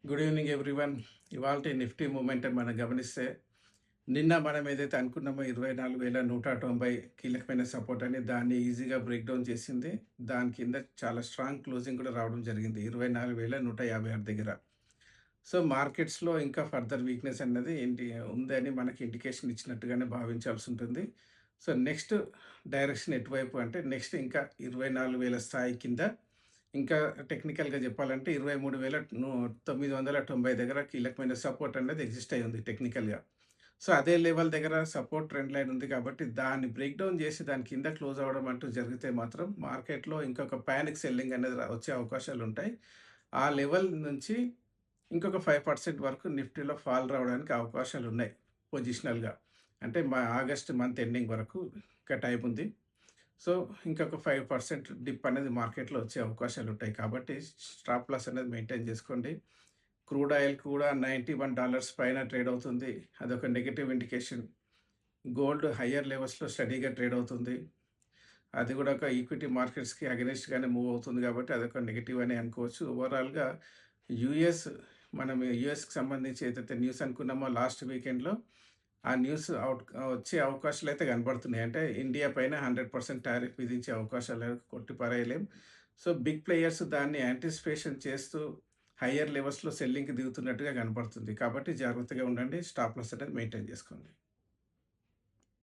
Good evening everyone. ఇవాల్టి Nifty movement మనం గమనిస్తే, నిన్న మనం ఏదైతే అనుకున్నామో 24,190 కీలకమైన సపోర్ట్ అని దాన్ని ఈజీగా బ్రేక్ డౌన్ చేసింది. దాని కింద చాలా స్ట్రాంగ్ క్లోజింగ్ కూడా రావడం జరిగింది. 24,156 దగ్గర. సో, మార్కెట్స్‌లో ఇంకా ఫర్దర్ వీక్‌నెస్ అన్నది ఉందని మనకి ఇండికేషన్ ఇచ్చినట్టుగానే భావించాల్సి ఉంటుంది. సో, నెక్స్ట్ డైరెక్షన్ ఎటువైపు అంటే నెక్స్ట్ ఇంకా 24,000 స్థాయి కింద ఇంకా టెక్నికల్‌గా చెప్పాలంటే 23,990 దగ్గర కీలకమైన సపోర్ట్ అనేది ఎగ్జిస్ట్ అయ్యి ఉంది టెక్నికల్‌గా. సో, అదే లెవెల్ దగ్గర సపోర్ట్ ట్రెండ్ లైన్ ఉంది కాబట్టి దాన్ని బ్రేక్ డౌన్ చేసి దాని కింద క్లోజ్ అవ్వడం అంటూ జరిగితే మాత్రం మార్కెట్‌లో ఇంకొక పానిక్ సెల్లింగ్ అనేది వచ్చే అవకాశాలుంటాయి. ఆ లెవెల్ నుంచి ఇంకొక 5% వరకు నిఫ్టీలో ఫాల్ రావడానికి అవకాశాలున్నాయి పొజిషనల్‌గా. అంటే ఆగస్ట్ మంత్ ఎండింగ్ వరకు ఇంకా టైం ఉంది. సో, ఇంకొక 5% డిప్ అనేది మార్కెట్‌లో వచ్చే అవకాశాలుంటాయి. కాబట్టి స్టాప్ లాస్ అనేది మెయింటైన్ చేసుకోండి. క్రూడ్ ఆయిల్ కూడా $91 పైన ట్రేడ్ అవుతుంది. అదొక నెగెటివ్ ఇండికేషన్. గోల్డ్ హయ్యర్ లెవెల్స్‌లో స్టడీగా ట్రేడ్ అవుతుంది. అది కూడా ఒక ఈక్విటీ మార్కెట్స్‌కి అగెయిన్స్ట్‌గానే మూవ్ అవుతుంది కాబట్టి అదొక నెగెటివ్ అనే అనుకోవచ్చు. ఓవరాల్‌గా యూఎస్ మనం యూఎస్‌కి సంబంధించి ఏదైతే న్యూస్ అనుకున్నామో లాస్ట్ వీకెండ్‌లో ఆ న్యూస్ వచ్చే అవకాశాలైతే కనబడుతున్నాయి. అంటే ఇండియా పైన 100% టారిఫ్ విధించే అవకాశాలు కొట్టి పారేయలేం. సో, బిగ్ ప్లేయర్స్ దాన్ని యాంటిసిపేషన్ చేస్తూ హయ్యర్ లెవెల్స్‌లో సెల్లింగ్‌కి దిగుతున్నట్టుగా కనపడుతుంది. కాబట్టి జాగ్రత్తగా ఉండండి. స్టాప్ లాస్ అనేది మెయింటైన్ చేసుకోండి.